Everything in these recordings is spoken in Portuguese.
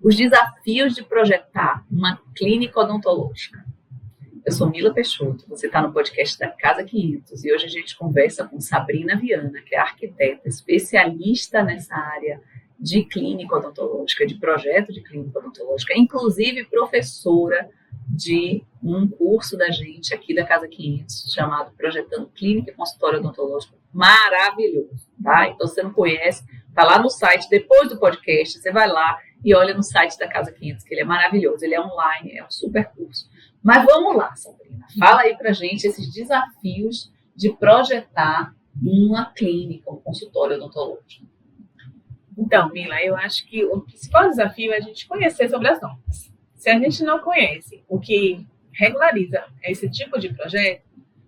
Os desafios de projetar uma clínica odontológica. Eu sou Mila Peixoto, você está no podcast da Casa 500 e hoje a gente conversa com Sabrina Viana, que é arquiteta, especialista nessa área de clínica odontológica, de projeto de clínica odontológica, inclusive professora de um curso da gente aqui da Casa 500, chamado Projetando Clínica e Consultório Odontológico, maravilhoso, tá? Então, se você não conhece, tá lá no site, depois do podcast, você vai lá e olha no site da Casa 500, que ele é maravilhoso, ele é online, é um super curso. Mas vamos lá, Sabrina, fala aí pra gente esses desafios de projetar uma clínica, um consultório odontológico. Então, Mila, eu acho que o principal desafio é a gente conhecer sobre as normas. Se a gente não conhece o que regulariza esse tipo de projeto,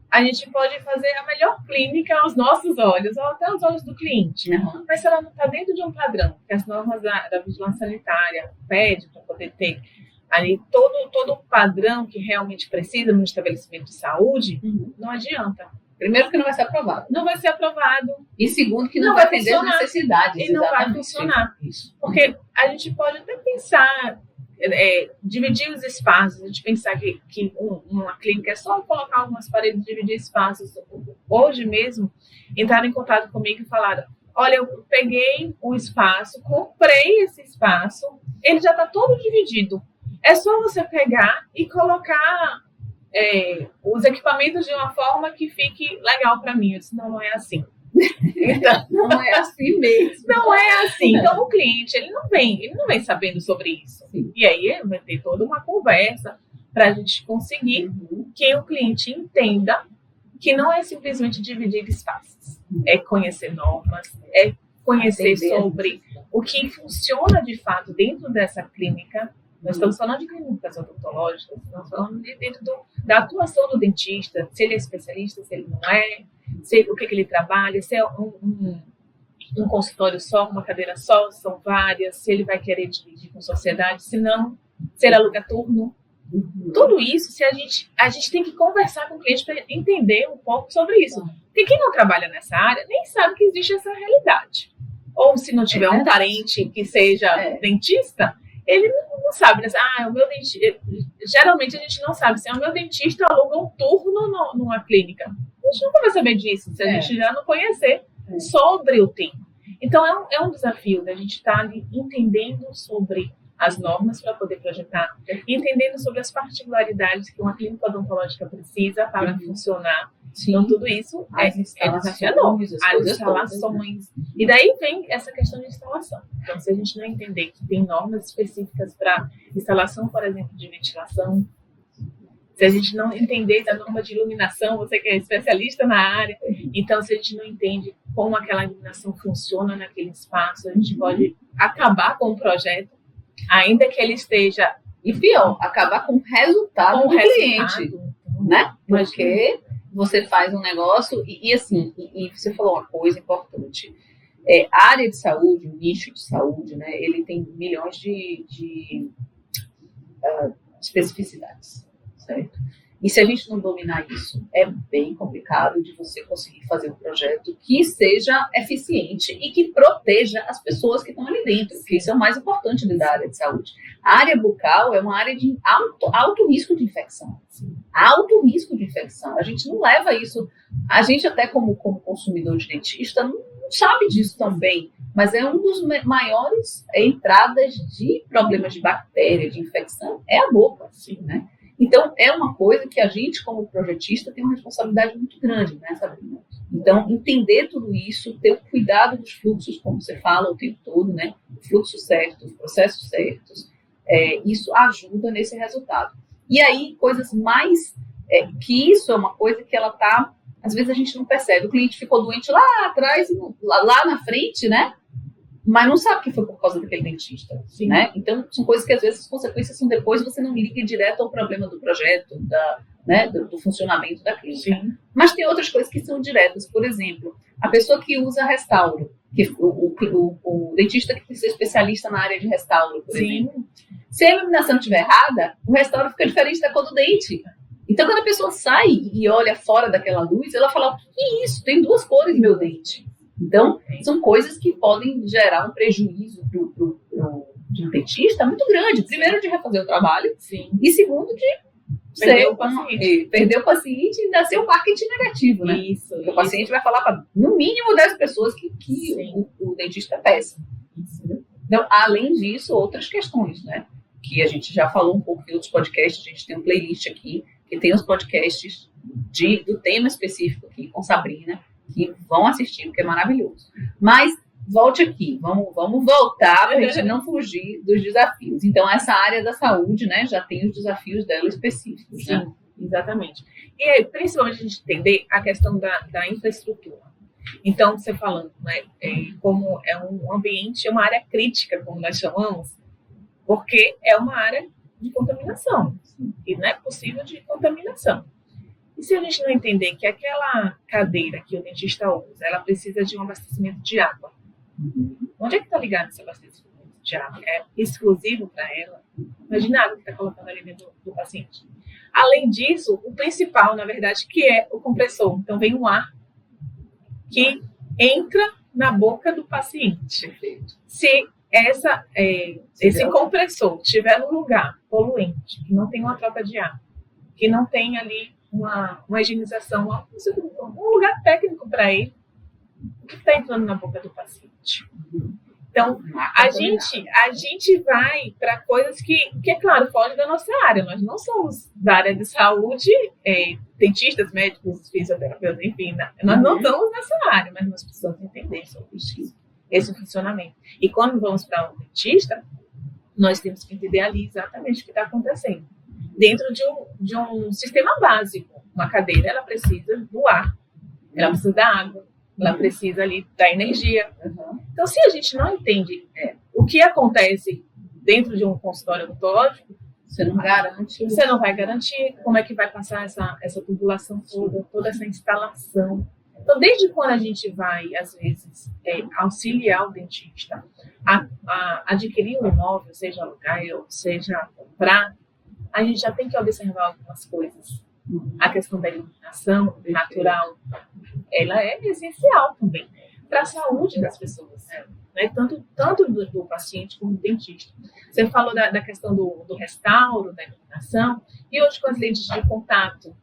a gente pode fazer a melhor clínica aos nossos olhos, ou até aos olhos do cliente. Uhum. Mas se ela não está dentro de um padrão, que as normas da vigilância sanitária pedem para poder ter ali todo o padrão que realmente precisa no estabelecimento de saúde, não adianta. Primeiro que não vai ser aprovado. Não vai ser aprovado. E segundo que não vai atender as necessidades. E não vai funcionar. Isso. Porque a gente pode até pensar, dividir os espaços, a gente pensar que uma clínica é só colocar algumas paredes e dividir espaços. Hoje mesmo, entraram em contato comigo e falaram, olha, eu peguei um espaço, comprei esse espaço, ele já está todo dividido. É só você pegar e colocar os equipamentos de uma forma que fique legal para mim. Eu disse, não é assim. Então, não é assim mesmo. Não é assim. Então, o cliente, ele não vem sabendo sobre isso. Sim. E aí, vai ter toda uma conversa para a gente conseguir que o cliente entenda que não é simplesmente dividir espaços. É conhecer normas, é conhecer sobre o que funciona de fato dentro dessa clínica. Nós estamos falando de clínicas odontológicas, estamos falando dentro da atuação do dentista, se ele é especialista, se ele não é, o que ele trabalha, se é um consultório só, uma cadeira só, são várias, se ele vai querer dividir com sociedade, se não, se ele aluga turno. Tudo isso, se a gente tem que conversar com o cliente para entender um pouco sobre isso. Porque quem não trabalha nessa área nem sabe que existe essa realidade. Ou se não tiver um parente que seja dentista, ele não sabe, né? O meu dentista. Geralmente a gente não sabe se o meu dentista aluga um turno numa clínica. A gente nunca vai saber disso, se a gente já não conhecer sobre o tema. Então é um desafio da gente estar ali entendendo sobre as normas para poder projetar, entendendo sobre as particularidades que uma clínica odontológica precisa para funcionar. Sim. Então, tudo isso é desafiador. As instalações. E daí vem essa questão de instalação. Então, se a gente não entender que tem normas específicas para instalação, por exemplo, de ventilação, se a gente não entender da norma de iluminação, você que é especialista na área, então, se a gente não entende como aquela iluminação funciona naquele espaço, a gente pode acabar com o projeto, ainda que ele esteja... E pior, acabar com o resultado do cliente, né? Porque você faz um negócio e você falou uma coisa importante. A área de saúde, o nicho de saúde, né? Ele tem milhões de especificidades, certo? E se a gente não dominar isso, é bem complicado de você conseguir fazer um projeto que seja eficiente e que proteja as pessoas que estão ali dentro, porque isso é o mais importante da área de saúde. A área bucal é uma área de alto risco de infecção. Alto risco de infecção. A gente não leva isso, a gente até como consumidor de dentista não sabe disso também, mas é um dos maiores entradas de problemas de bactéria, de infecção, é a boca, assim, né? Então, é uma coisa que a gente, como projetista, tem uma responsabilidade muito grande, né, Sabrina? Então, entender tudo isso, ter o cuidado dos fluxos, como você fala o tempo todo, né? O fluxo certo, os processos certos, isso ajuda nesse resultado. E aí, coisas mais... que isso é uma coisa que ela tá... Às vezes a gente não percebe. O cliente ficou doente lá atrás, lá na frente, né? Mas não sabe que foi por causa daquele dentista, né? Então, são coisas que às vezes as consequências são depois, você não liga direto ao problema do projeto, do funcionamento da clínica. Sim. Mas tem outras coisas que são diretas. Por exemplo, a pessoa que usa restauro, que o dentista que precisa ser especialista na área de restauro, por exemplo. Se a iluminação estiver errada, o restauro fica diferente da cor do dente. Então, quando a pessoa sai e olha fora daquela luz, ela fala, o que é isso? Tem duas cores no meu dente. Então, são coisas que podem gerar um prejuízo de um dentista é muito grande. Primeiro, de refazer o trabalho. Sim. E segundo, de perder o paciente e ainda ser um marketing negativo, né? Isso. O paciente vai falar para, no mínimo, 10 pessoas que o dentista é péssimo. Então, além disso, outras questões, né? Que a gente já falou um pouco em outros podcasts, a gente tem um playlist aqui, que tem os podcasts do tema específico aqui, com Sabrina, que vão assistir, porque é maravilhoso. Mas, volte aqui, vamos voltar para a gente não fugir dos desafios. Então, essa área da saúde, né, já tem os desafios dela específicos. Sim, né? Exatamente. E aí, principalmente a gente entender a questão da infraestrutura. Então, você falando, né, como é um ambiente, é uma área crítica, como nós chamamos, porque é uma área de contaminação. E não é possível de contaminação. E se a gente não entender que aquela cadeira que o dentista usa, ela precisa de um abastecimento de água. Onde é que está ligado esse abastecimento de água? É exclusivo para ela? Imagina a água que está colocando ali dentro do paciente. Além disso, o principal, na verdade, que é o compressor. Então, vem um ar que entra na boca do paciente. Se esse compressor estiver num lugar poluente, que não tem uma troca de ar, que não tem ali uma higienização, um lugar técnico para ele, o que está entrando na boca do paciente? Então, a gente vai para coisas que, é claro, fogem da nossa área. Nós não somos da área de saúde, dentistas, médicos, fisioterapeutas, enfim, né? Nós não estamos nessa área, mas nós precisamos entender sobre esse funcionamento. E quando vamos para um dentista, nós temos que entender ali exatamente o que está acontecendo. Dentro de um sistema básico, uma cadeira, ela precisa do ar, ela precisa da água, ela precisa ali da energia. Então, se a gente não entende o que acontece dentro de um consultório odontológico, você não garante. Você não vai garantir como é que vai passar essa tubulação toda essa instalação. Então, desde quando a gente vai, às vezes, auxiliar o dentista a adquirir um imóvel, seja alugar ou seja comprar, a gente já tem que observar algumas coisas. A questão da iluminação natural, ela é essencial também para a saúde das pessoas, né? Tanto do paciente como do dentista. Você falou da questão do restauro, da iluminação, e hoje com as lentes de contato,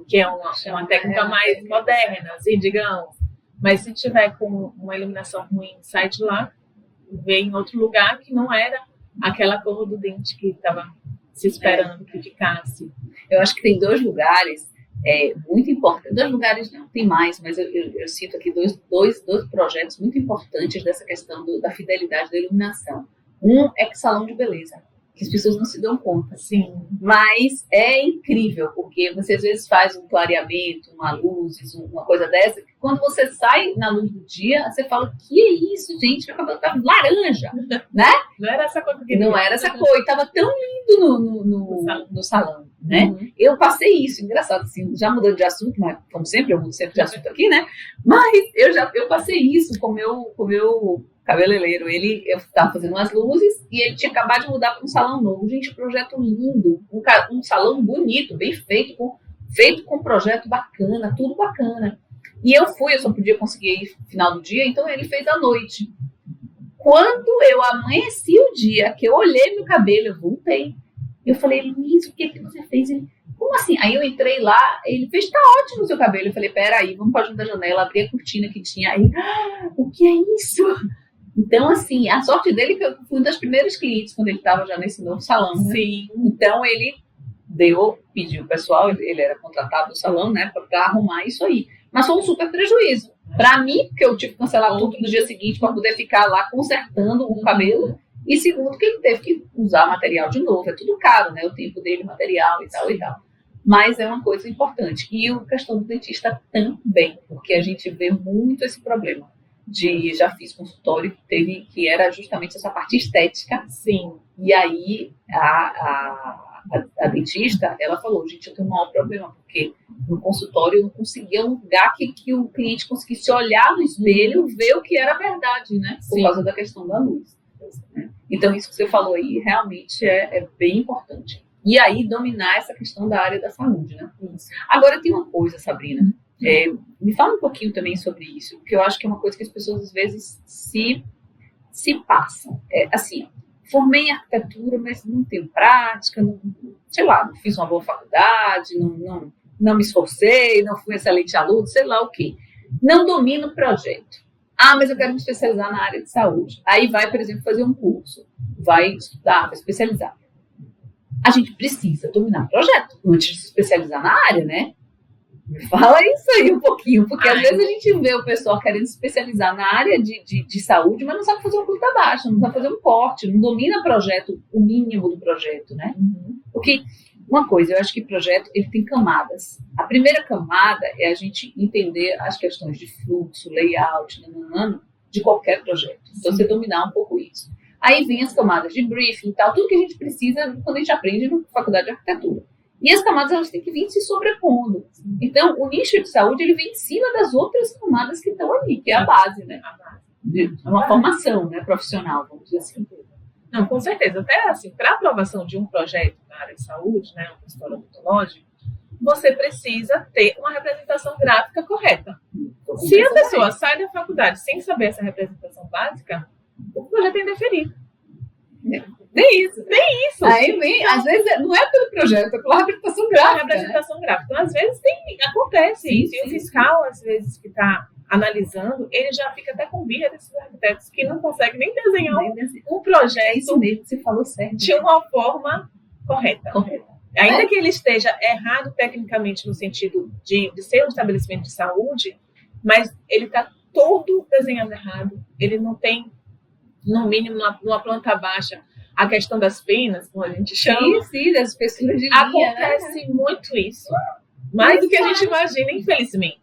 que é uma técnica mais moderna, assim, digamos. Mas se tiver com uma iluminação ruim, sai de lá, vê em outro lugar que não era aquela cor do dente que estava se esperando que ficasse. Eu acho que tem 2 lugares muito importantes. 2 lugares não, tem mais, mas eu cito aqui dois projetos muito importantes dessa questão da fidelidade da iluminação. Um é que salão de beleza, que as pessoas não se dão conta. Sim. Mas é incrível, porque você às vezes faz um clareamento, uma luz, uma coisa dessa, que quando você sai na luz do dia, você fala, que é isso, gente? Meu cabelo tá laranja, né? Não era essa cor que não era essa cor, e tava tão lindo no salão, né? Eu passei isso, engraçado, assim, já mudando de assunto, mas como sempre, eu mudo sempre de assunto aqui, né? Mas eu passei isso com o meu cabeleireiro. Eu estava fazendo umas luzes e ele tinha acabado de mudar para um salão novo. Gente, projeto lindo, um salão bonito, bem feito com um projeto bacana, tudo bacana. E eu só podia conseguir ir no final do dia, então ele fez à noite. Quando eu amanheci o dia, que eu olhei meu cabelo, eu voltei. Eu falei, Luiz, o que você fez? Ele, como assim? Aí eu entrei lá, ele fez, tá ótimo o seu cabelo. Eu falei, peraí, vamos para junto da janela, abri a cortina que tinha. Aí, o que é isso? Então, assim, a sorte dele é que eu fui uma das primeiras clientes quando ele estava já nesse novo salão. Né? Sim. Então, ele pediu o pessoal, ele era contratado do salão, né, para arrumar isso aí. Mas foi um super prejuízo. Para mim, porque eu tive que cancelar tudo no dia seguinte para poder ficar lá consertando o cabelo. E segundo, que ele teve que usar material de novo. É tudo caro, né? O tempo dele, material e tal e tal. Mas é uma coisa importante. E a questão do dentista também, porque a gente vê muito esse problema. Já fiz consultório que era justamente essa parte estética. Sim. E aí a dentista, ela falou, gente, eu tenho um maior problema, porque no consultório eu não conseguia um lugar que o cliente conseguisse olhar no espelho, ver o que era verdade, né? Por causa da questão da luz. Então, isso que você falou aí realmente é bem importante. E aí, dominar essa questão da área da saúde, né? Isso. Agora, tem uma coisa, Sabrina, me fala um pouquinho também sobre isso, porque eu acho que é uma coisa que as pessoas, às vezes, se passam. Assim, formei em arquitetura, mas não tenho prática, não, sei lá, não fiz uma boa faculdade, não me esforcei, não fui excelente aluno, sei lá o quê. Não domino o projeto. Mas eu quero me especializar na área de saúde. Aí vai, por exemplo, fazer um curso, vai estudar, vai especializar. A gente precisa dominar o projeto antes de se especializar na área, né? Me fala isso aí um pouquinho, porque às vezes a gente vê o pessoal querendo se especializar na área de saúde, mas não sabe fazer uma planta baixa, não sabe fazer um corte, não domina o projeto, o mínimo do projeto, né? Porque uma coisa, eu acho que projeto ele tem camadas. A primeira camada é a gente entender as questões de fluxo, layout, de qualquer projeto. Então, você dominar um pouco isso. Aí vem as camadas de briefing e tal, tudo que a gente precisa quando a gente aprende na faculdade de arquitetura. E as camadas, elas têm que vir se sobrepondo. Então, o nicho de saúde, ele vem em cima das outras camadas que estão ali, que é a base, né? É uma formação, né, profissional, vamos dizer assim. Não, com certeza. Até assim, para a aprovação de um projeto na área de saúde, né, um consultório odontológico, você precisa ter uma representação gráfica correta. Se a pessoa sai da faculdade sem saber essa representação básica, o projeto é indeferido. Tem isso. Aí vem, às vezes, não é pelo projeto, é pela representação gráfica. Representação gráfica. Então, às vezes, acontece isso. E o fiscal, às vezes, que está analisando, ele já fica até com birra desses arquitetos que não conseguem nem desenhar um projeto. Isso mesmo, você falou certo. De uma forma correta. Ainda que ele esteja errado tecnicamente no sentido de ser um estabelecimento de saúde, mas ele está todo desenhado errado. Ele não tem, no mínimo, numa planta baixa, a questão das penas, como a gente chama. Sim, das espessuras de linha. Acontece muito isso. Mais do que a gente imagina, infelizmente.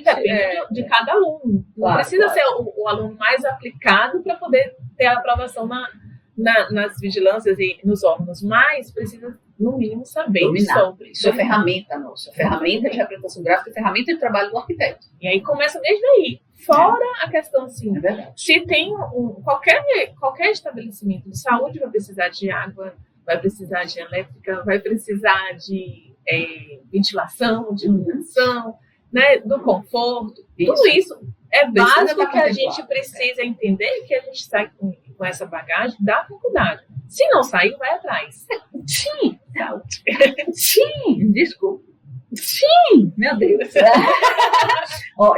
Depende de cada aluno. Não precisa ser o aluno mais aplicado para poder ter a aprovação nas vigilâncias e nos órgãos, mas precisa, no mínimo, saber sobre isso. Isso é ferramenta nossa. Ferramenta de representação gráfica é ferramenta de trabalho do arquiteto. E aí começa desde aí. Fora a questão, assim, se tem qualquer estabelecimento de saúde vai precisar de água, vai precisar de elétrica, vai precisar de ventilação, de iluminação, né, do conforto. Tudo isso é básico que a gente precisa entender, que a gente sai com essa bagagem da faculdade. Se não sair, vai atrás. Sim, desculpa. Sim, meu Deus.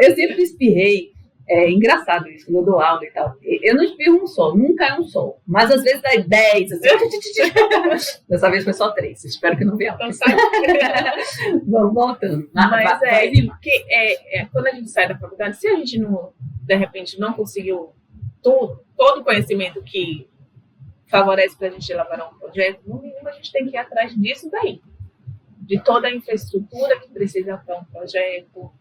Eu sempre espirrei. É engraçado isso, quando eu dou aula e tal. Eu não espirro um só, nunca é um só. Mas às vezes dá 10, assim. Dessa vez foi só 3. Espero que não venha. Vamos voltando. Mas quando a gente sai da faculdade, se a gente não, de repente, não conseguiu todo o conhecimento que favorece para a gente elaborar um projeto, no mínimo a gente tem que ir atrás disso daí. De toda a infraestrutura que precisa para um projeto.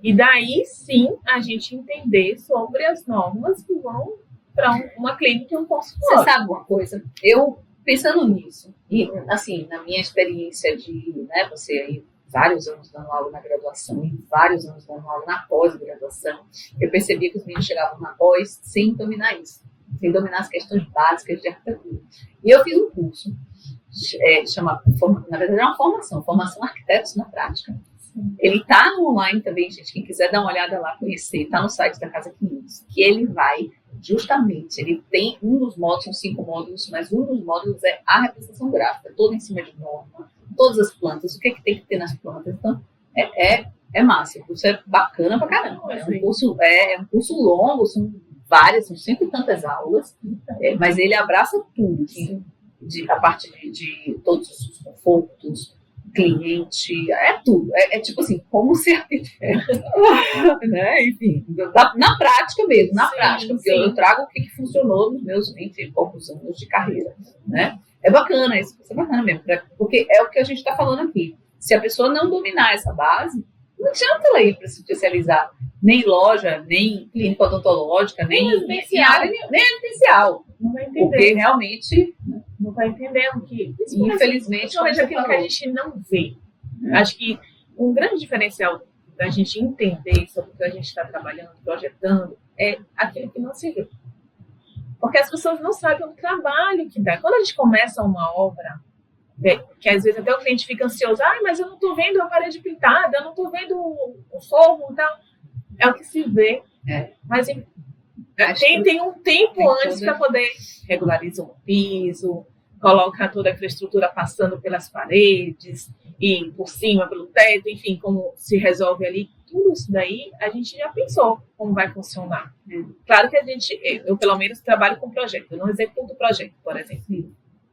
E daí, sim, a gente entender sobre as normas que vão para uma clínica e um consultório. Você sabe uma coisa? Eu, pensando nisso, e assim, na minha experiência de, né, você aí, vários anos dando aula na graduação e vários anos dando aula na pós-graduação, eu percebi que os meninos chegavam na pós sem dominar isso, sem dominar as questões básicas de arquitetura. E eu fiz um curso, na verdade é uma formação Arquitetos na Prática. Ele está no online também, gente, quem quiser dar uma olhada lá, conhecer, está no site da Casa 500, que ele vai, justamente, ele tem um dos módulos, são 5 módulos, mas um dos módulos é a representação gráfica, toda em cima de norma, todas as plantas, o que tem que ter nas plantas. Então, é massa, o curso é bacana pra caramba, é um curso longo, são cento e tantas aulas, mas ele abraça tudo, a parte de todos os confortos, cliente, é tudo. É tipo assim, como ser arquiteto. Né? Enfim, na prática mesmo, porque eu trago o que funcionou nos meus 20 e poucos anos de carreira. Né? É bacana, isso é bacana mesmo, porque é o que a gente está falando aqui. Se a pessoa não dominar essa base, não adianta ela ir para se especializar nem em loja, nem em clínica odontológica, nem residencial. Não vai entender. Porque realmente não vai entendendo que, infelizmente, aquilo que a gente não vê. Acho que um grande diferencial da gente entender sobre o que a gente está trabalhando, projetando, é aquilo que não se vê. Porque as pessoas não sabem o trabalho que dá. Quando a gente começa uma obra, que às vezes até o cliente fica ansioso, mas eu não estou vendo a parede pintada, eu não estou vendo o forro e tal. É o que se vê. Mas Tem um tempo antes para poder regularizar um piso, colocar toda aquela estrutura passando pelas paredes e por cima, pelo teto, enfim, como se resolve ali. Tudo isso daí a gente já pensou como vai funcionar. Claro que eu pelo menos trabalho com projeto, eu não executo o projeto, por exemplo.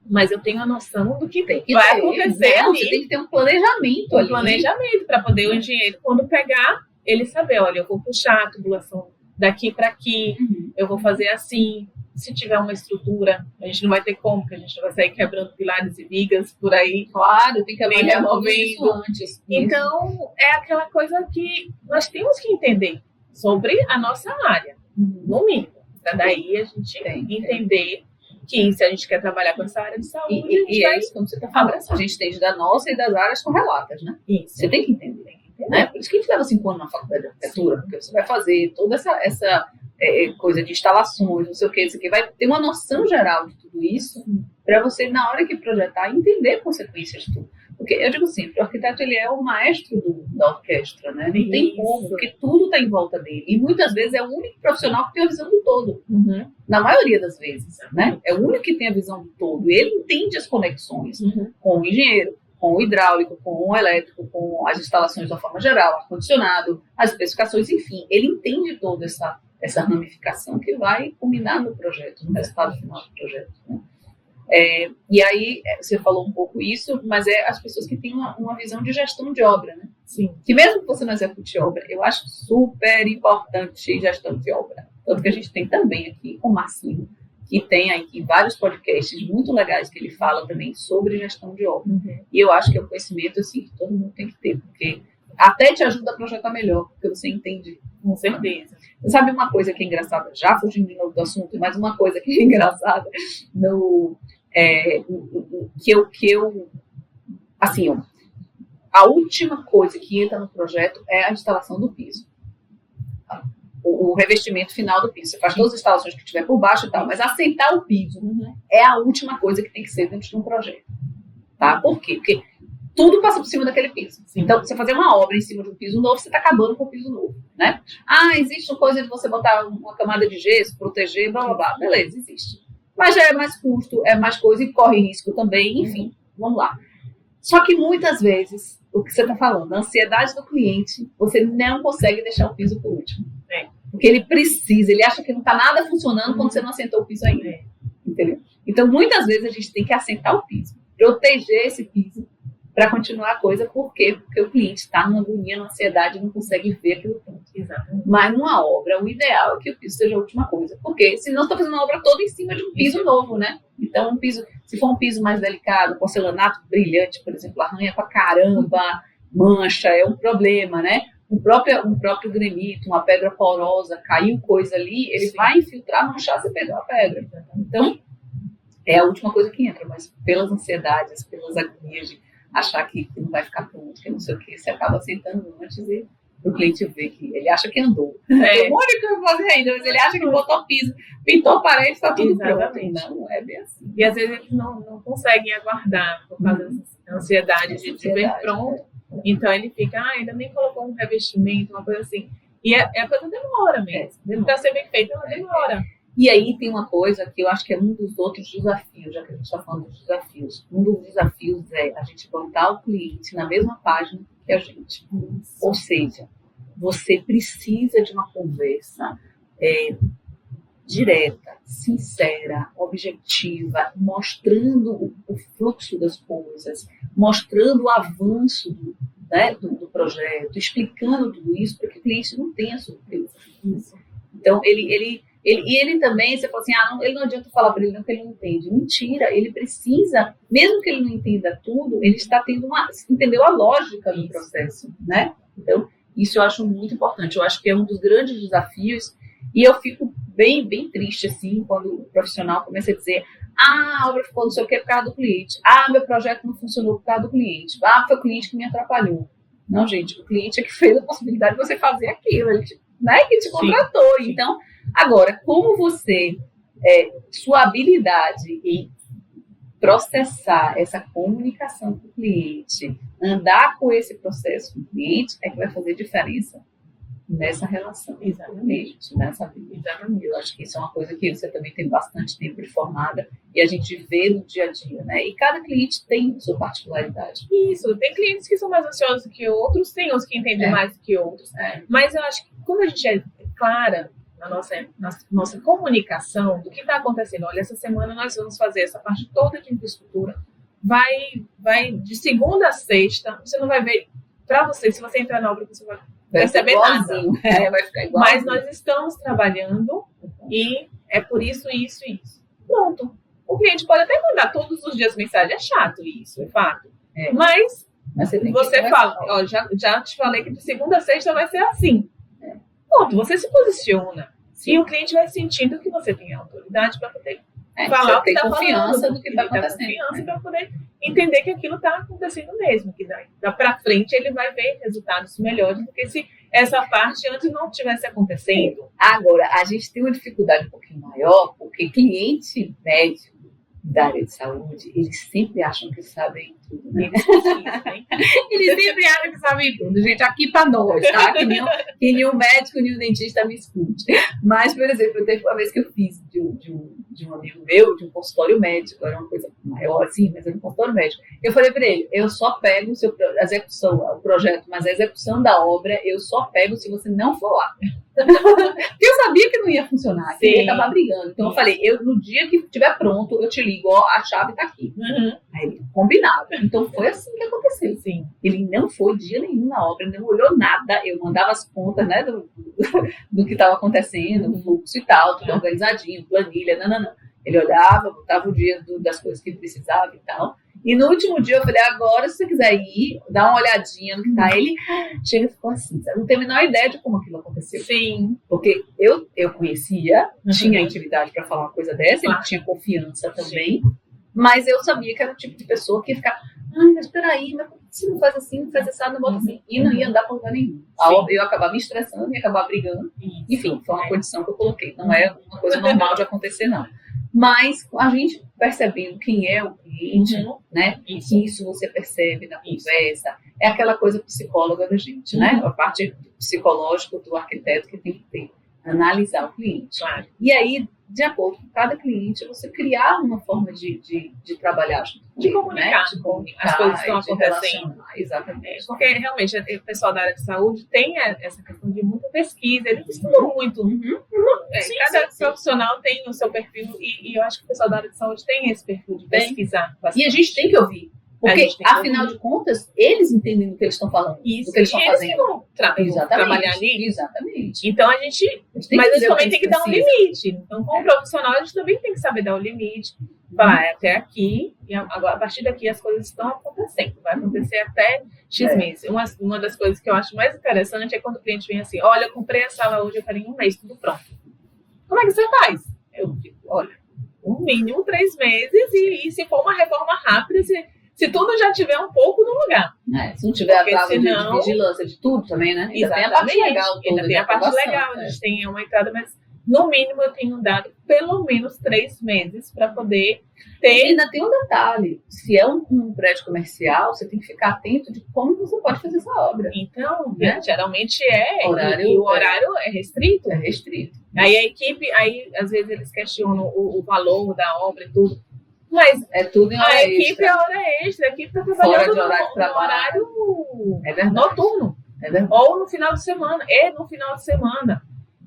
Mas eu tenho a noção do que vai acontecer ali. Você tem que ter um planejamento ali. Um planejamento para poder o engenheiro, quando pegar, ele saber, olha, eu vou puxar a tubulação daqui para aqui, eu vou fazer assim. Se tiver uma estrutura, a gente não vai ter como, porque a gente não vai sair quebrando pilares e vigas por aí. Claro, tem que avaliar tudo isso antes. Então, é aquela coisa que nós temos que entender sobre a nossa área, no mínimo. Para daí a gente entender que se a gente quer trabalhar com essa área de saúde, e é isso como você está falando. A gente tem da nossa e das áreas correlatas, né? Isso. Você tem que entender. Né? Por isso que a gente leva 5 anos na faculdade de arquitetura, porque você vai fazer toda essa coisa de instalações, não sei o que, vai ter uma noção geral de tudo isso, para você, na hora que projetar, entender consequências de tudo. Porque eu digo sempre, o arquiteto ele é o maestro da orquestra, né? Não tem como, porque tudo está em volta dele. E muitas vezes é o único profissional que tem a visão do todo. Na maioria das vezes, né? É o único que tem a visão do todo. E ele entende as conexões com o engenheiro, com o hidráulico, com o elétrico, com as instalações de uma forma geral, ar-condicionado, as especificações, enfim. Ele entende toda essa ramificação que vai culminar no projeto, no resultado final do projeto, né? E aí, você falou um pouco isso, mas as pessoas que têm uma visão de gestão de obra, né? Sim. Que mesmo que você não execute obra, eu acho super importante gestão de obra. Tanto que a gente tem também aqui o Marcinho, que tem aqui vários podcasts muito legais que ele fala também sobre gestão de obra. E eu acho que é um conhecimento assim, que todo mundo tem que ter, porque até te ajuda a projetar melhor, porque você entende. Com certeza. Sabe uma coisa que é engraçada, já fugindo de novo do assunto, mas uma coisa que é engraçada, a última coisa que entra no projeto é a instalação do piso. O revestimento final do piso. Você faz todas as instalações que tiver por baixo e tal, mas assentar o piso é a última coisa que tem que ser dentro de um projeto. Tá? Por quê? Porque tudo passa por cima daquele piso. Então, você fazer uma obra em cima de um piso novo, você está acabando com o piso novo, né? Existe uma coisa de você botar uma camada de gesso, proteger, blá, blá, blá. Beleza, existe. Mas já é mais custo, é mais coisa e corre risco também, enfim, vamos lá. Só que muitas vezes, o que você está falando, a ansiedade do cliente, você não consegue deixar o piso por último. Porque ele precisa, ele acha que não está nada funcionando quando você não assentou o piso ainda. Entendeu? Então, muitas vezes a gente tem que assentar o piso, proteger esse piso, para continuar a coisa. Por quê? Porque o cliente está numa agonia, numa ansiedade e não consegue ver aquilo pronto. Exatamente. Mas numa obra, o ideal é que o piso seja a última coisa. Porque senão você está fazendo a obra toda em cima de um piso novo, né? Então, se for um piso mais delicado, porcelanato brilhante, por exemplo, arranha pra caramba, mancha, é um problema, né? Um próprio granito, uma pedra porosa, caiu coisa ali, ele vai infiltrar, manchar, você perdeu a pedra. Então, é a última coisa que entra. Mas pelas ansiedades, pelas agonias de achar que não vai ficar pronto, que não sei o que, você acaba sentando antes e o cliente vê que ele acha que andou. É o único que eu vou fazer ainda, mas ele acha que botou o piso, pintou a parede, está tudo pronto. Não é bem assim. E às vezes eles não conseguem aguardar por causa da ansiedade de ver pronto. Então ele fica, ainda nem colocou um revestimento, uma coisa assim. E a coisa demora mesmo. Para ser bem feita, ela demora. E aí tem uma coisa que eu acho que é um dos outros desafios, já que a gente está falando dos desafios. Um dos desafios é a gente botar o cliente na mesma página que a gente. Ou seja, você precisa de uma conversa direta, sincera, objetiva, mostrando o fluxo das coisas, mostrando o avanço do projeto, explicando tudo isso para que o cliente não tenha surpresa. Então, ele também, você fala assim, ele não adianta falar para ele não que ele não entende. Mentira, ele precisa, mesmo que ele não entenda tudo, ele está entendeu a lógica do processo, né? Então, isso eu acho muito importante. Eu acho que é um dos grandes desafios e eu fico bem, bem triste, assim, quando o profissional começa a dizer a obra ficou não sei o que por causa do cliente. Meu projeto não funcionou por causa do cliente. Foi o cliente que me atrapalhou. Não, gente, o cliente é que fez a possibilidade de você fazer aquilo, ele que te contratou. Sim. Então, agora, como você, sua habilidade em processar essa comunicação com o cliente, andar com esse processo com o cliente, é que vai fazer diferença nessa relação. Exatamente. Nessa vida. Exatamente. Eu acho que isso é uma coisa que você também tem bastante tempo de formada e a gente vê no dia a dia, né? E cada cliente tem sua particularidade. Isso, tem clientes que são mais ansiosos que outros, tem uns que entendem mais do que outros. Mas eu acho que quando a gente é clara na nossa comunicação do que está acontecendo, olha, essa semana nós vamos fazer essa parte toda de infraestrutura, vai de segunda a sexta, você não vai ver, para você, se você entrar na obra, você vai perceber nada. Vai ficar igual. Mas nós estamos trabalhando e é por isso, isso e isso. Pronto. O cliente pode até mandar todos os dias mensagem, é chato isso, é fato. Mas você fala, ó, já te falei que de segunda a sexta vai ser assim. Pronto, você se posiciona. Sim. E o cliente vai sentindo que você tem autoridade para poder falar o que está falando. Confiança do que está acontecendo. Confiança para poder entender que aquilo está acontecendo mesmo. Que da para frente ele vai ver resultados melhores do que se essa parte antes não tivesse acontecendo. Agora, a gente tem uma dificuldade um pouquinho maior, porque cliente médico da área de saúde, eles sempre acham que sabem tudo, né? Eles sempre acham que sabem tudo, gente, aqui pra nós, tá? Que nenhum médico, nenhum dentista me escute. Mas, por exemplo, teve uma vez que eu fiz de um amigo meu, de um consultório médico, era uma coisa maior assim, mas era um consultório médico. Eu falei pra ele, eu só pego a execução, o projeto, mas a execução da obra, eu só pego se você não for lá. Porque eu sabia que não ia funcionar, que ia acabar brigando. Então eu falei, no dia que estiver pronto, eu te ligo, ó, a chave tá aqui. Aí ele, combinado. Então foi assim que aconteceu. Sim. Ele não foi dia nenhum na obra, não olhou nada. Eu mandava as contas, né, do que estava acontecendo, o fluxo e tal, tudo organizadinho, planilha, não. Ele olhava, botava o dia das coisas que ele precisava e tal. E no último dia eu falei, agora se você quiser ir, dá uma olhadinha no que tá. Ele chega e ficou assim, sabe? Não tem a menor ideia de como aquilo aconteceu. Sim. Porque eu conhecia, tinha intimidade para falar uma coisa dessa, ele tinha confiança também, mas eu sabia que era o tipo de pessoa que ia ficar, mas peraí, mas se não faz assim, não faz assado, não bota assim. E não ia andar por lugar nenhum. Eu ia acabar me estressando, ia acabar brigando. Enfim, foi uma condição que eu coloquei. Não é uma coisa normal de acontecer, não. Mas a gente percebendo quem é o cliente, né? Isso você percebe na conversa. É aquela coisa psicóloga da gente, né? A parte psicológica do arquiteto que tem que ter. Analisar o cliente. Claro. E aí, de acordo com cada cliente, você criar uma forma de trabalhar junto. De comunicar, né? De comunicar as coisas que estão acontecendo. Exatamente. Porque realmente o pessoal da área de saúde tem essa questão de muita pesquisa, eles estudam muito. Cada profissional tem o seu perfil e eu acho que o pessoal da área de saúde tem esse perfil de pesquisar. E a gente tem que ouvir. Porque, afinal de contas, eles entendem do que eles estão falando, do que eles estão fazendo. Eles vão trabalhar ali. Exatamente. Então, a gente também tem que dar um limite. Então, como profissional, a gente também tem que saber dar o limite. Falar, até aqui, e agora, a partir daqui as coisas estão acontecendo. Vai acontecer até X meses. Uma das coisas que eu acho mais interessante é quando o cliente vem assim, olha, eu comprei a sala hoje, eu quero em um mês, tudo pronto. Como é que você faz? Eu digo, olha, no mínimo 3 meses e se for uma reforma rápida, se tudo já tiver um pouco no lugar. Se não tiver a prova de vigilância de tudo também, né? Ainda tem a parte legal. Ainda tem a parte legal. A gente tem uma entrada, mas no mínimo eu tenho dado pelo menos 3 meses para poder ter. E ainda tem um detalhe. Se é um prédio comercial, você tem que ficar atento de como você pode fazer essa obra. Então, geralmente o horário é restrito. É restrito. Aí a equipe, às vezes eles questionam o valor da obra e tudo. Mas é tudo em hora a equipe é hora extra, a equipe está trabalhando no horário noturno. Ou no final de semana.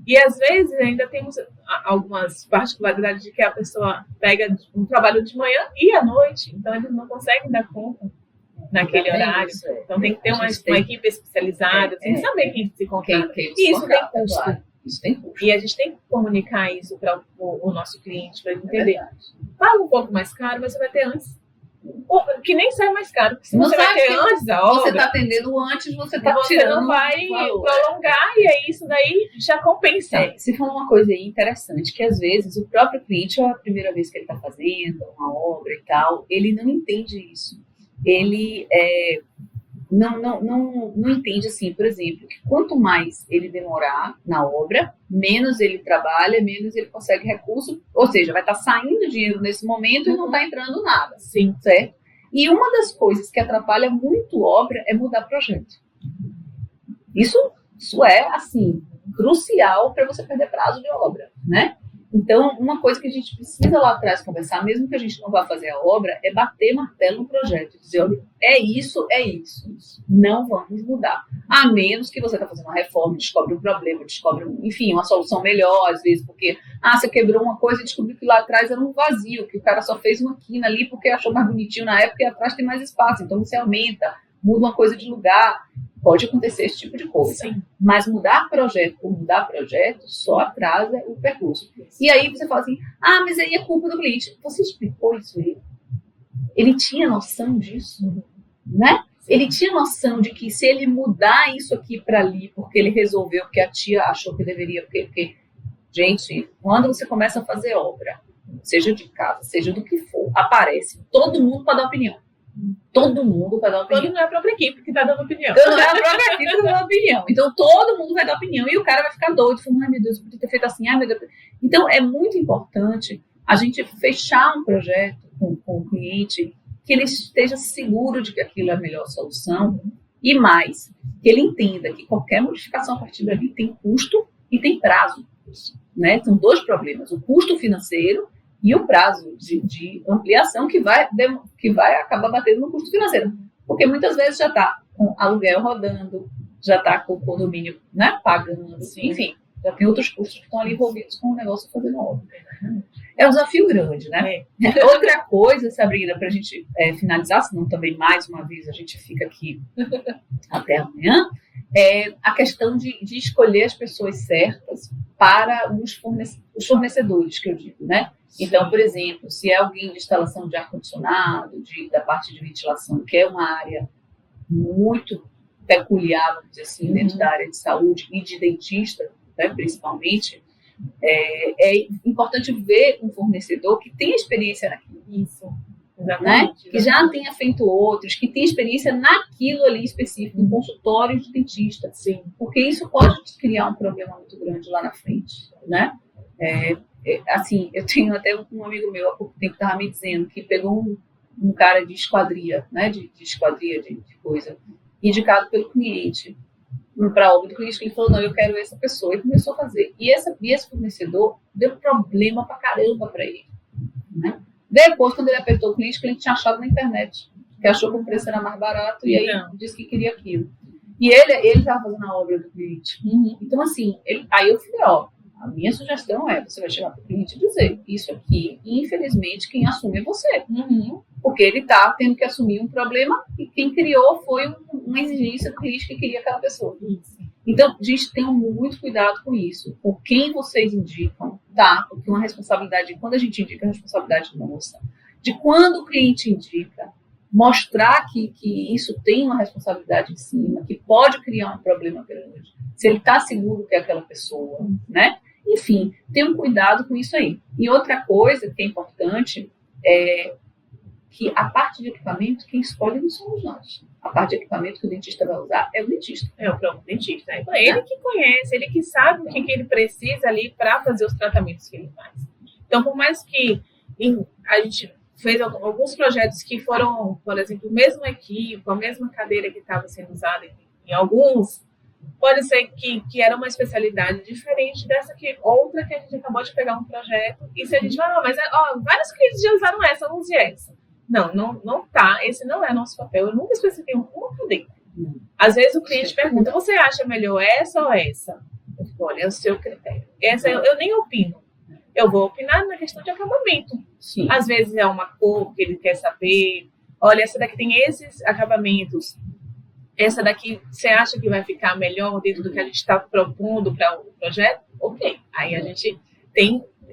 E às vezes ainda temos algumas particularidades de que a pessoa pega um trabalho de manhã e à noite. Então eles não conseguem dar conta naquele horário. Então tem que ter uma equipe especializada, tem que saber quem se contrata. E isso tem custo. Isso tem custo. E a gente tem que comunicar isso para o nosso cliente, para ele entender. Paga um pouco mais caro, mas você vai ter antes. Que nem sai mais caro, porque se você vai ter antes da obra. Você está atendendo antes, você está tirando. Você não vai prolongar, e aí isso daí já compensa. Se for uma coisa aí interessante, que às vezes o próprio cliente, é a primeira vez que ele está fazendo uma obra e tal, ele não entende isso. Ele não entende, assim, por exemplo, que quanto mais ele demorar na obra, menos ele trabalha, menos ele consegue recurso, ou seja, vai estar saindo dinheiro nesse momento e não está entrando nada. Sim. Certo? E uma das coisas que atrapalha muito obra é mudar projeto. Isso Isso é, assim, crucial para você perder prazo de obra, né? Então, uma coisa que a gente precisa lá atrás conversar, mesmo que a gente não vá fazer a obra, é bater martelo no projeto. Dizer, olha, é isso. Não vamos mudar. A menos que você está fazendo uma reforma, descobre um problema, descobre, enfim, uma solução melhor, às vezes, porque, você quebrou uma coisa e descobriu que lá atrás era um vazio, que o cara só fez uma quina ali porque achou mais bonitinho na época e atrás tem mais espaço. Então, você aumenta, muda uma coisa de lugar. Pode acontecer esse tipo de coisa. Sim. Mas mudar projeto por mudar projeto só atrasa o percurso. E aí você fala assim, mas aí é culpa do cliente. Você explicou isso a ele? Ele tinha noção disso? Né? Ele tinha noção de que se ele mudar isso aqui para ali, porque ele resolveu, porque a tia achou que deveria, porque... Gente, quando você começa a fazer obra, seja de casa, seja do que for, aparece todo mundo para dar opinião. Todo mundo vai dar opinião. Quando não é a própria equipe que está dando opinião. Quando não é a própria equipe que está dando opinião. Então, todo mundo vai dar opinião. E o cara vai ficar doido, falando, ai meu Deus, eu podia ter feito assim, ai meu Deus. Então, é muito importante a gente fechar um projeto com o cliente, que ele esteja seguro de que aquilo é a melhor solução. E mais, que ele entenda que qualquer modificação a partir dali tem custo e tem prazo. Né? São dois problemas. O custo financeiro e o prazo de ampliação que vai acabar batendo no custo financeiro. Porque muitas vezes já está com aluguel rodando, já está com o condomínio, né, pagando, enfim, já tem outros custos que estão ali envolvidos com o negócio fazendo obra. É um desafio grande, né? Outra coisa, Sabrina, para a gente finalizar, senão também mais uma vez a gente fica aqui até amanhã, é a questão de escolher as pessoas certas para os fornecedores, que eu digo, né? Então, por exemplo, se é alguém de instalação de ar-condicionado, da parte de ventilação, que é uma área muito peculiar, vamos dizer assim, dentro da área de saúde e de dentista, né, principalmente, é importante ver um fornecedor que tenha experiência naquilo. Isso. Né? Que já tenha feito outros, que tenha experiência naquilo ali específico, em consultório de dentista. Sim. Porque isso pode criar um problema muito grande lá na frente, né? Assim, eu tenho até um amigo meu há pouco tempo que estava me dizendo que pegou um cara de esquadria, né? De esquadria de coisa, indicado pelo cliente para a obra do cliente, que ele falou, não, eu quero essa pessoa, e começou a fazer. E esse fornecedor deu problema pra caramba para ele, né? Depois, quando ele apertou o cliente tinha achado na internet, que achou que o preço era mais barato, e aí disse que queria aquilo. E ele estava fazendo a obra do cliente. Então, assim, aí eu falei, a minha sugestão você vai chegar para o cliente e dizer, isso aqui, infelizmente, quem assume é você. Porque ele está tendo que assumir um problema e quem criou foi uma exigência do cliente que queria aquela pessoa. Então, gente, tenham muito cuidado com isso, com quem vocês indicam, tá? Porque uma responsabilidade, quando a gente indica, é responsabilidade nossa. De quando o cliente indica, mostrar que isso tem uma responsabilidade em cima, que pode criar um problema grande, se ele está seguro que é aquela pessoa, né? Enfim, tenham cuidado com isso aí. E outra coisa que é importante é que a parte de equipamento, quem escolhe não somos nós. A parte de equipamento que o dentista vai usar é o dentista. É o próprio dentista. É ele que conhece, ele que sabe o que ele precisa ali para fazer os tratamentos que ele faz. Então, por mais que a gente fez alguns projetos que foram, por exemplo, o mesmo equipe, a mesma cadeira que estava sendo usada em alguns, pode ser que era uma especialidade diferente dessa outra que a gente acabou de pegar um projeto. E se a gente vai, mas vários clientes já usaram essa, não use essa. Não tá. Esse não é nosso papel. Eu nunca especifiquei uma cadeira. Às vezes o cliente pergunta, você acha melhor essa ou essa? Eu fico, olha, é o seu critério. Essa eu nem opino. Eu vou opinar na questão de acabamento. Sim. Às vezes é uma cor que ele quer saber. Olha, essa daqui tem esses acabamentos. Essa daqui você acha que vai ficar melhor dentro do que a gente está propondo para o projeto? Ok. Aí a gente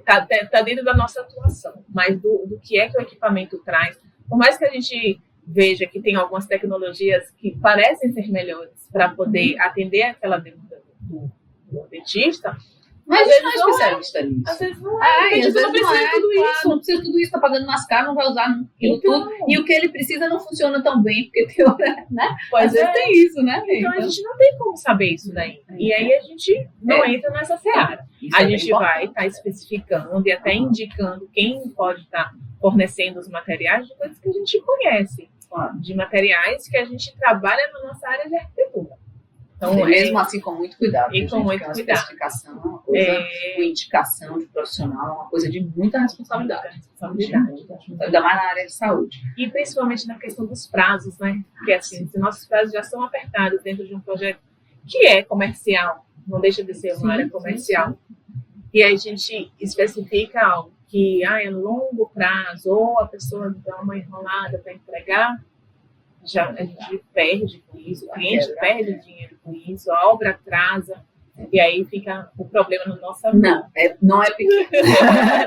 tá dentro da nossa atuação. Mas do que é que o equipamento traz, por mais que a gente veja que tem algumas tecnologias que parecem ser melhores para poder atender aquela demanda do dentista, mas a gente não é especialista nisso. Às vezes não é. Às vezes não precisa de tudo isso. Não precisa de tudo isso, tá pagando mais caro, não vai usar aquilo tudo. E o que ele precisa não funciona tão bem, porque tem, né? Às vezes tem isso, né? Então a gente não tem como saber isso daí. E aí a gente não entra nessa seara. A gente vai estar especificando e até indicando quem pode estar fornecendo os materiais de coisas que a gente conhece. De materiais que a gente trabalha na nossa área de arquitetura. Então, mesmo assim, com muito cuidado. E com muito cuidado. Especificação, uma coisa, uma indicação de profissional, uma coisa de muita responsabilidade. Ainda mais na área de saúde. E principalmente na questão dos prazos, né? Porque assim, se nossos prazos já são apertados dentro de um projeto que é comercial, não deixa de ser uma área comercial, e aí a gente especifica algo que é longo prazo, ou a pessoa dá uma enrolada para entregar, já a gente perde com isso, o cliente perde dinheiro com isso, a obra atrasa, e aí fica o problema na nossa vida. Não é pequeno.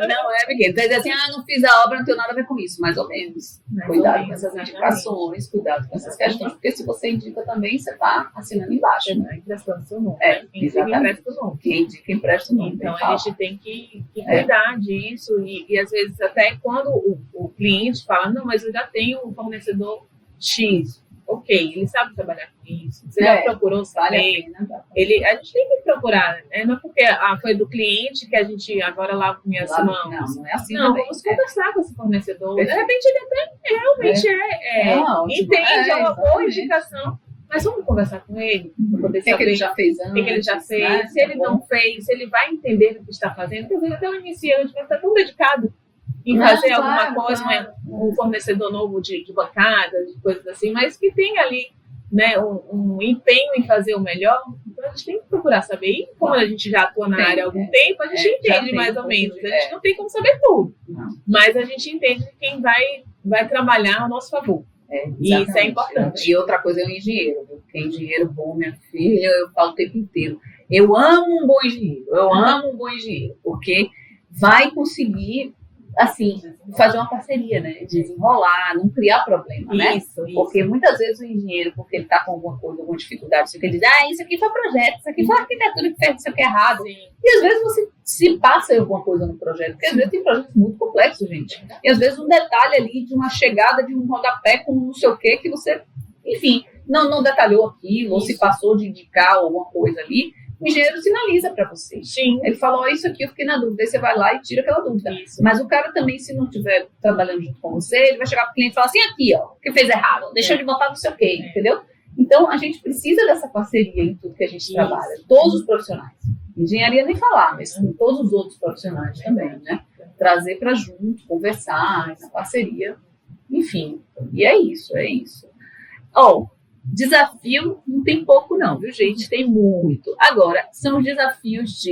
Não é pequeno. Então, dizer assim, não fiz a obra, não tenho nada a ver com isso, mais ou menos. Cuidado com essas indicações, cuidado com essas questões, porque se você indica também, você está assinando embaixo. Emprestando seu nome. Exatamente. Quem indica, empresta o nome. Então, a gente tem que cuidar disso, e às vezes até quando o cliente fala, não, mas eu já tenho um fornecedor X, ok, ele sabe trabalhar com isso, você já procurou saber, a gente tem que procurar, né? Não é porque foi do cliente que a gente agora lava minhas mãos. Não é assim. Não, vamos conversar com esse fornecedor. De repente ele até realmente entende, é uma boa indicação, mas vamos conversar com ele para poder saber o que ele já fez antes, o que ele já fez, se ele não fez, se ele vai entender o que está fazendo, porque às vezes até o iniciante vai estar tão dedicado em fazer alguma coisa, um fornecedor novo de bancada, de coisas assim, mas que tem ali, né, um empenho em fazer o melhor. Então a gente tem que procurar saber. E como a gente já atua na área há algum tempo, a gente entende mais ou menos. A gente não tem como saber tudo, mas a gente entende quem vai trabalhar ao nosso favor. E isso é importante. E outra coisa é o engenheiro. Porque engenheiro bom, minha filha, eu falo o tempo inteiro. Eu amo um bom engenheiro. Porque vai conseguir, assim, fazer uma parceria, né? Desenrolar, não criar problema, né? Isso. Porque muitas vezes o engenheiro, porque ele está com alguma coisa, alguma dificuldade, ele diz, isso aqui foi projeto, isso aqui foi arquitetura que fez isso aqui errado. Sim. E às vezes você se passa alguma coisa no projeto, porque às vezes tem projetos muito complexos, gente. E às vezes um detalhe ali de uma chegada de um rodapé com não sei o quê, que você, enfim, não detalhou aquilo, ou se passou de indicar alguma coisa ali. O engenheiro sinaliza para você. Sim. Ele falou, isso aqui eu fiquei na dúvida. Aí você vai lá e tira aquela dúvida. Isso. Mas o cara também, se não estiver trabalhando junto com você, ele vai chegar para o cliente e falar assim, aqui, ó, o que fez errado, deixa de botar não sei o quê, entendeu? Então, a gente precisa dessa parceria em tudo que a gente trabalha. Todos os profissionais. Engenharia nem falar, mas com todos os outros profissionais também, né? Trazer para junto, conversar, essa parceria. Enfim, e é isso. Desafio não tem pouco não, viu, gente? Tem muito. Agora, são os desafios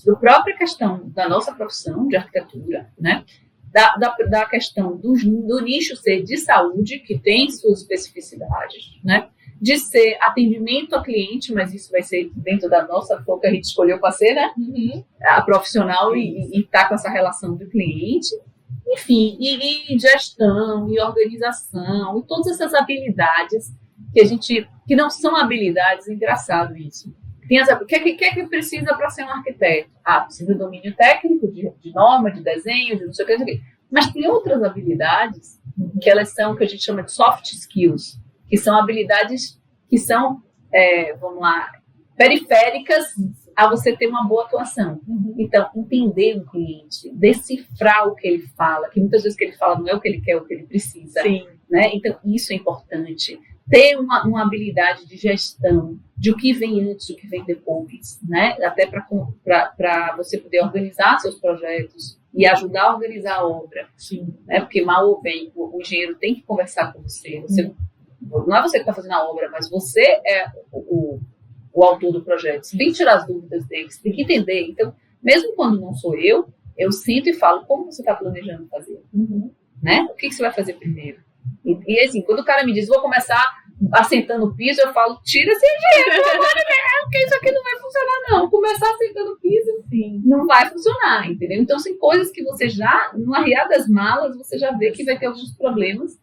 da própria questão da nossa profissão de arquitetura, né? Da questão do nicho ser de saúde, que tem suas especificidades, né? De ser atendimento ao cliente, mas isso vai ser dentro da nossa foco que a gente escolheu para ser, né? A profissional e tá com essa relação do cliente. Enfim, e gestão, e organização, e todas essas habilidades que não são habilidades, engraçado isso. O que é que precisa para ser um arquiteto? Precisa de domínio técnico, de norma, de desenho, de não sei o que. Mas tem outras habilidades que elas são, que a gente chama de soft skills, que são habilidades que são, periféricas a você ter uma boa atuação. Então, entender o cliente, decifrar o que ele fala, que muitas vezes o que ele fala não é o que ele quer, é o que ele precisa. Sim. Né? Então, isso é importante. Ter uma habilidade de gestão, de o que vem antes, o que vem depois, né? Até para você poder organizar seus projetos e ajudar a organizar a obra. Sim. Né? Porque mal ou bem, o engenheiro tem que conversar com você. Não é você que está fazendo a obra, mas você é o autor do projeto. Você tem que tirar as dúvidas dele, você tem que entender. Então, mesmo quando não sou eu sinto e falo como você está planejando fazer. Né? O que você vai fazer primeiro? E assim, quando o cara me diz, vou começar assentando o piso, eu falo, tira esse engenheiro, porque isso aqui não vai funcionar, não. Começar assentando o piso, não vai funcionar, entendeu? Então, são coisas que você já, no arriar das malas, você já vê que vai ter alguns problemas.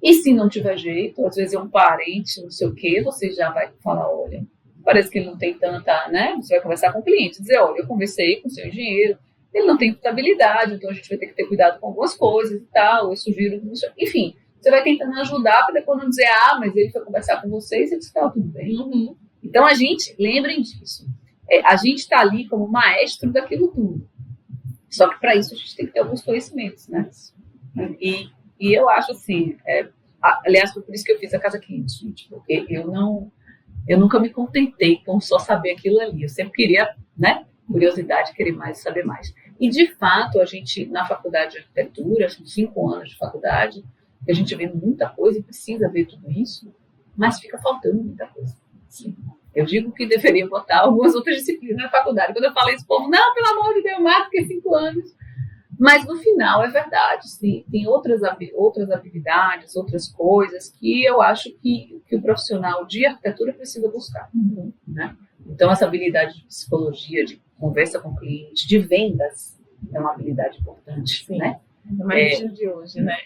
E se não tiver jeito, às vezes é um parente, não sei o quê, você já vai falar, olha, parece que ele não tem tanta, né? Você vai conversar com o cliente, dizer, olha, eu conversei com o seu engenheiro, ele não tem portabilidade, então a gente vai ter que ter cuidado com algumas coisas e tal, eu sugiro, enfim. Você vai tentando ajudar para depois não dizer, mas ele foi conversar com vocês e disse que tudo bem. Então, lembrem disso. A gente está ali como maestro daquilo tudo. Só que para isso a gente tem que ter alguns conhecimentos, né? E eu acho assim, aliás, foi por isso que eu fiz a Casa Quente, gente, porque eu eu nunca me contentei com só saber aquilo ali. Eu sempre queria, né, curiosidade, querer mais, saber mais. E, de fato, a gente, na faculdade de arquitetura, são 5 anos de faculdade, a gente vê muita coisa e precisa ver tudo isso, mas fica faltando muita coisa. Sim. Eu digo que deveria botar algumas outras disciplinas na faculdade. Quando eu falo isso, o povo, não, pelo amor de Deus, mais do que 5 anos. Mas, no final, é verdade. Sim, tem outras habilidades, outras coisas que eu acho que o profissional de arquitetura precisa buscar. Né? Então, essa habilidade de psicologia, de conversa com o cliente, de vendas, é uma habilidade importante. Sim. Né? Mas de hoje, né?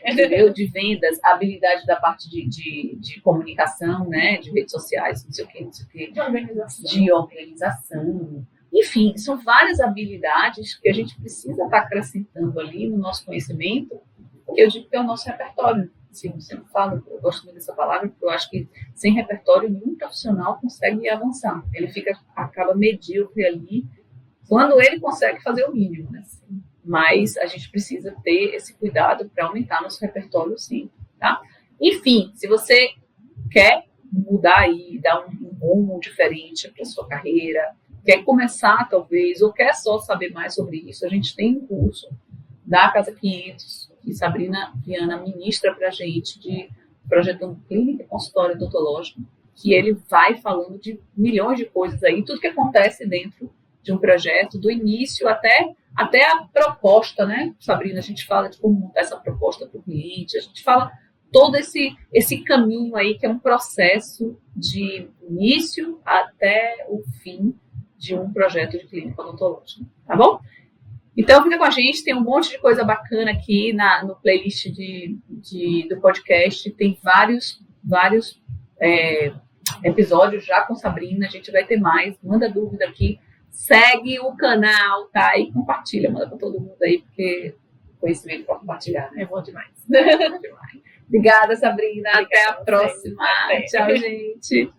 De vendas, a habilidade da parte de comunicação, né? De redes sociais, não sei o quê. De organização. Enfim, são várias habilidades que a gente precisa estar acrescentando ali no nosso conhecimento, que eu digo que é o nosso repertório. Assim, eu sempre falo, eu gosto muito dessa palavra, porque eu acho que sem repertório nenhum profissional consegue avançar. Ele acaba medíocre ali, quando ele consegue fazer o mínimo, né? Mas a gente precisa ter esse cuidado para aumentar nosso repertório, sim, tá? Enfim, se você quer mudar e dar um rumo diferente para a sua carreira, quer começar, talvez, ou quer só saber mais sobre isso, a gente tem um curso da Casa 500, que Sabrina Viana ministra para a gente, de projetando clínica e consultório odontológico, que ele vai falando de milhões de coisas aí, tudo que acontece dentro de um projeto, do início até a proposta, né, Sabrina? A gente fala de como montar essa proposta para o cliente, a gente fala todo esse caminho aí, que é um processo de início até o fim de um projeto de clínica odontológica, tá bom? Então, fica com a gente, tem um monte de coisa bacana aqui no playlist do podcast, tem vários episódios já com Sabrina, a gente vai ter mais, manda dúvida aqui, segue o canal, tá? E compartilha, manda para todo mundo aí, porque conhecimento para compartilhar, né? É bom demais. Obrigada, Sabrina. Até a próxima. Até. Tchau, gente.